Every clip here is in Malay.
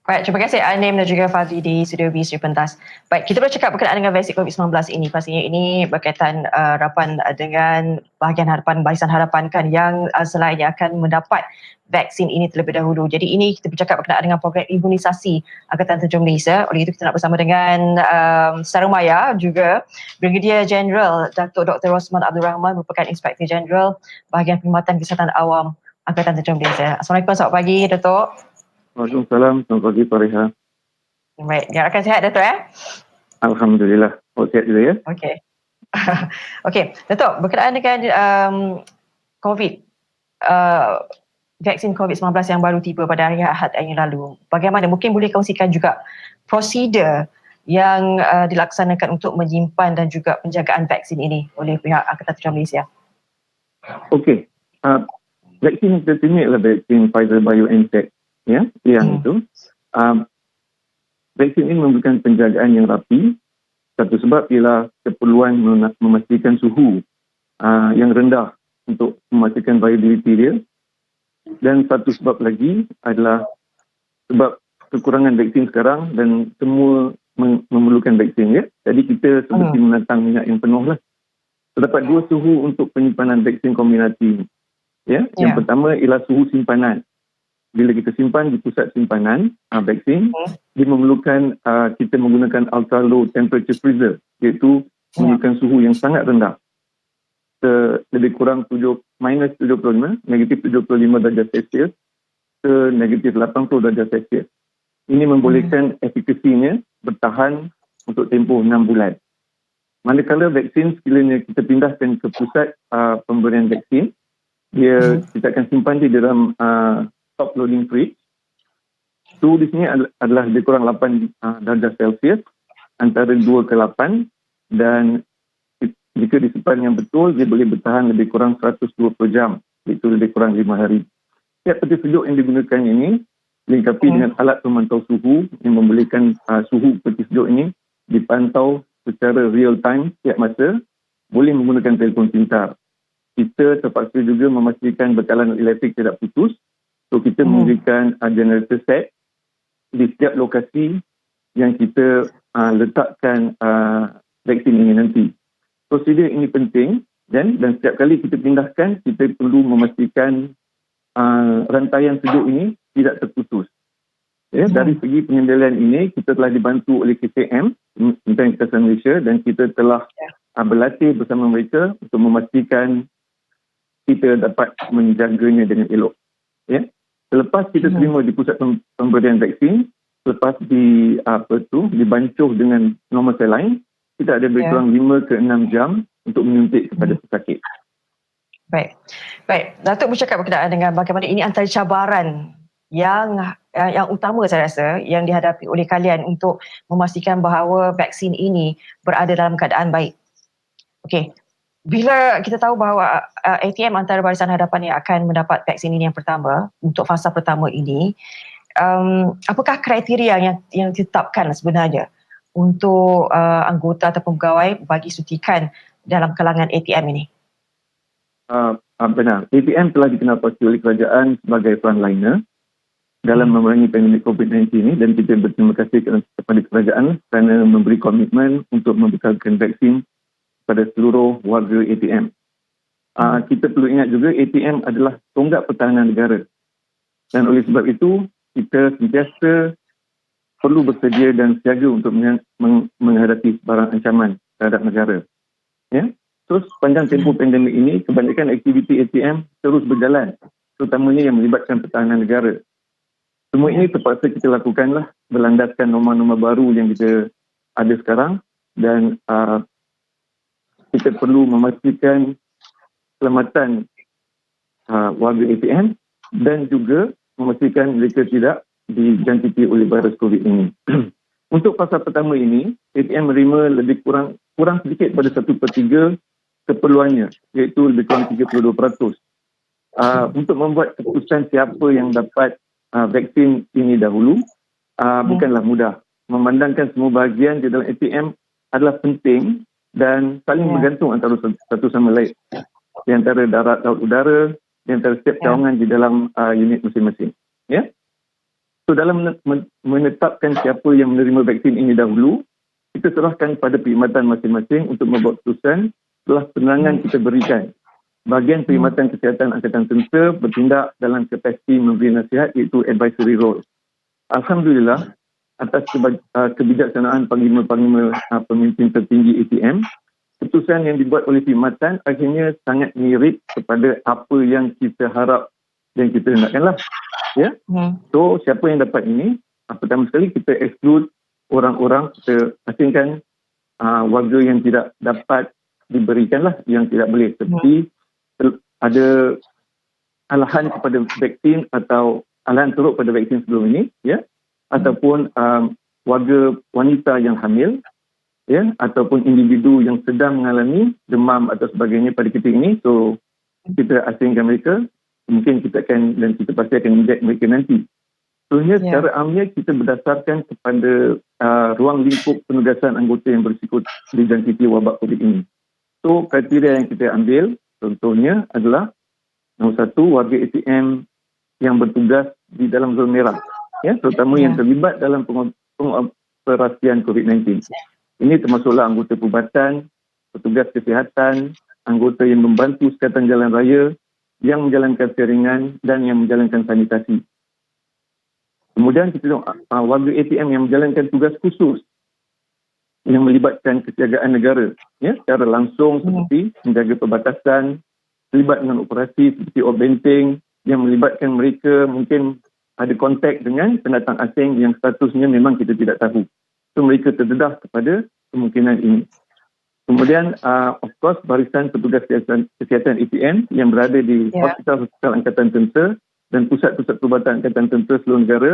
Baik, terima kasih Anim dan juga Fazli di Studio B Sri Pentas. Baik, kita bercakap berkenaan dengan vaksin COVID-19 ini. Pastinya ini berkaitan harapan dengan bahagian harapan, barisan harapan kan yang selainnya akan mendapat vaksin ini terlebih dahulu. Jadi ini kita bercakap berkenaan dengan program imunisasi Angkatan Tentera Malaysia. Oleh itu kita nak bersama dengan secara maya juga Brigadier Jeneral Datuk Dr. Rosman Abdul Rahman merupakan Inspektor Jeneral bahagian Perkhidmatan Kesihatan Awam Angkatan Tentera Malaysia. Assalamualaikum, selamat pagi Datuk. Waalaikumsalam, selamat pagi Pak Reha. Baik, diharapkan sihat Datuk ya? Alhamdulillah, sihat juga ya? Okey. Okey, Datuk, berkenaan dengan COVID, vaksin COVID-19 yang baru tiba pada hari Ahad yang lalu, bagaimana mungkin boleh kongsikan juga prosedur yang dilaksanakan untuk menyimpan dan juga penjagaan vaksin ini oleh pihak Angkatan Tentera Malaysia? Okey, vaksin yang tertinggi adalah vaksin Pfizer-BioNTech. Ya, yang itu vaksin ini memberikan penjagaan yang rapi. Satu sebab ialah keperluan memastikan suhu yang rendah untuk memastikan viability dia, dan satu sebab lagi adalah sebab kekurangan vaksin sekarang dan semua memerlukan vaksin ya. Jadi kita seperti menatang minyak yang penuh lah. Terdapat dua suhu untuk penyimpanan vaksin kombinasi ya. Yang pertama ialah suhu simpanan. Bila kita simpan di pusat simpanan vaksin, dia memerlukan kita menggunakan ultra low temperature freezer, iaitu memerlukan suhu yang sangat rendah, lebih kurang minus 75, negatif 75 darjah Celsius ke negatif 80 darjah Celsius. Ini membolehkan efikasinya bertahan untuk tempoh 6 bulan. Manakala vaksin sekiranya kita pindahkan ke pusat pemberian vaksin, kita akan simpan di dalam top loading fridge. Suhu di sini adalah lebih kurang 8 darjah Celsius, antara 2 ke 8, dan jika disimpan yang betul, dia boleh bertahan lebih kurang 120 jam, iaitu lebih kurang 5 hari. Setiap peti sejuk yang digunakan ini dilengkapi dengan alat pemantau suhu yang membolehkan suhu peti sejuk ini dipantau secara real time setiap masa, boleh menggunakan telefon pintar. Kita terpaksa juga memastikan bekalan elektrik tidak putus. So kita memberikan generator set di setiap lokasi yang kita letakkan vaksin ini nanti. Prosedur ini penting dan setiap kali kita pindahkan, kita perlu memastikan rantaian sejuk ini tidak terputus. Ya, dari segi pengendalian ini, kita telah dibantu oleh KCM, Kementerian Kesihatan Malaysia, dan kita telah berlatih bersama mereka untuk memastikan kita dapat menjaganya dengan elok. Ya. Selepas kita terima di pusat pemberian vaksin, selepas dibancuh dengan normal saline, kita ada lebih kurang 5 ke 6 jam untuk menyuntik kepada pesakit. Baik. Datuk bercakap berkenaan dengan bagaimana ini antara cabaran yang utama saya rasa yang dihadapi oleh kalian untuk memastikan bahawa vaksin ini berada dalam keadaan baik. Okey. Bila kita tahu bahawa ATM antara barisan hadapan yang akan mendapat vaksin ini yang pertama, untuk fasa pertama ini, apakah kriteria yang ditetapkan sebenarnya untuk anggota ataupun pegawai bagi suntikan dalam kalangan ATM ini? Benar. ATM telah dikenal pasti oleh kerajaan sebagai frontliner dalam memerangi pandemik COVID-19 ini, dan kita berterima kasih kepada kerajaan kerana memberi komitmen untuk membekalkan vaksin pada seluruh warga ATM. Kita perlu ingat juga ATM adalah tonggak pertahanan negara. Dan oleh sebab itu, kita sentiasa perlu bersedia dan siaga untuk menghadapi barang ancaman terhadap negara. Ya? Terus sepanjang tempoh pandemik ini, kebanyakan aktiviti ATM terus berjalan, terutamanya yang melibatkan pertahanan negara. Semua ini terpaksa kita lakukanlah berlandaskan norma-norma baru yang kita ada sekarang, dan kita perlu memastikan keselamatan warga ATM dan juga memastikan mereka tidak dijangkiti oleh virus COVID ini. Untuk fasa pertama ini, ATM menerima lebih kurang sedikit pada 1/3 keperluannya, iaitu lebih kurang 32%. Untuk membuat keputusan siapa yang dapat vaksin ini dahulu bukanlah mudah. Memandangkan semua bahagian di dalam ATM adalah penting dan saling bergantung antara satu sama lain, di antara darat, laut, udara, di antara setiap cawangan di dalam unit masing-masing. Ya. So dalam menetapkan siapa yang menerima vaksin ini dahulu, kita serahkan pada perkhidmatan masing-masing untuk membuat keputusan setelah penerangan kita berikan. Bahagian Perkhidmatan Kesihatan Angkatan Tentera bertindak dalam kapasiti memberi nasihat, iaitu advisory role. Alhamdulillah, atas kebijaksanaan panglima-panglima pemimpin tertinggi ATM, keputusan yang dibuat oleh perkhidmatan akhirnya sangat mirip kepada apa yang kita harap dan kita hendakkanlah. Ya? So, siapa yang dapat ini? Pertama sekali kita exclude orang-orang, kita asingkan warga yang tidak dapat diberikanlah, yang tidak boleh. Seperti ada alahan kepada vaksin atau alahan teruk pada vaksin sebelum ini, ya, ataupun warga wanita yang hamil, ya, ataupun individu yang sedang mengalami demam atau sebagainya pada ketika ini. So kita asingkan mereka, mungkin kita akan dan kita pasti akan inject mereka nanti. Sebenarnya secara amnya kita berdasarkan kepada ruang lingkup penugasan anggota yang berisiko dijangkiti wabak COVID ini. So kriteria yang kita ambil contohnya adalah nombor satu, warga ATM yang bertugas di dalam zon merah, ya, terutama yang terlibat dalam pengoperasian COVID-19. Ini termasuklah anggota perubatan, petugas kesihatan, anggota yang membantu sekatan jalan raya, yang menjalankan jaringan dan yang menjalankan sanitasi. Kemudian kita tengok warga ATM yang menjalankan tugas khusus yang melibatkan kesiagaan negara, ya, secara langsung seperti menjaga perbatasan, terlibat dengan operasi seperti outbanting yang melibatkan mereka mungkin ada kontak dengan pendatang asing yang statusnya memang kita tidak tahu. So mereka terdedah kepada kemungkinan ini. Kemudian of course barisan petugas kesihatan ATM yang berada di hospital-hospital Angkatan Tentera dan pusat-pusat perubatan Angkatan Tentera seluruh negara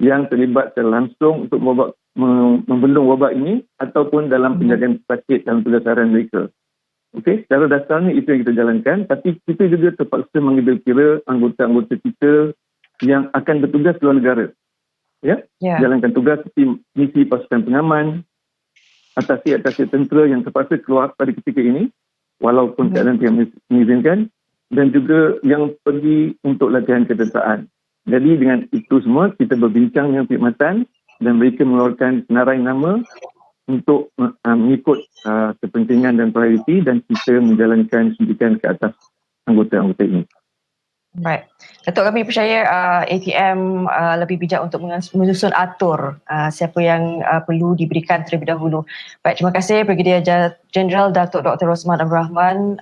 yang terlibat secara langsung untuk membendung wabak ini ataupun dalam penjagaan sakit dalam tugas harian mereka. Okey, secara dasarnya itu yang kita jalankan, tapi kita juga terpaksa mengambil kira anggota-anggota kita yang akan bertugas di luar negara. Ya, jalankan tugas seperti misi pasukan pengaman, atasi tentera yang terpaksa keluar pada ketika ini walaupun keadaan tidak mengizinkan, dan juga yang pergi untuk latihan ketenteraan. Jadi dengan itu semua kita berbincang dengan perkhidmatan dan mereka mengeluarkan senarai nama untuk mengikut kepentingan dan prioriti, dan kita menjalankan suntikan ke atas anggota-anggota ini. Baik. Datuk, kami percaya ATM lebih bijak untuk menyusun atur siapa yang perlu diberikan terlebih dahulu. Baik, terima kasih Brigadier Jeneral Datuk Dr. Rosman Abdul Rahman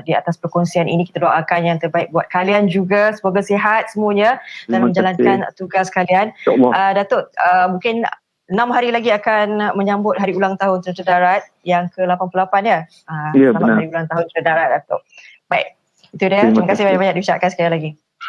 di atas perkongsian ini. Kita doakan yang terbaik buat kalian juga. Semoga sihat semuanya dan menjalankan tugas kalian. Datuk, mungkin 6 hari lagi akan menyambut Hari Ulang Tahun Tentera Darat yang ke-88 ya? Ya, selamat benar. Hari Ulang Tahun Tentera Darat, Datuk. Baik. Itu dia. Terima kasih banyak-banyak diucapkan sekali lagi.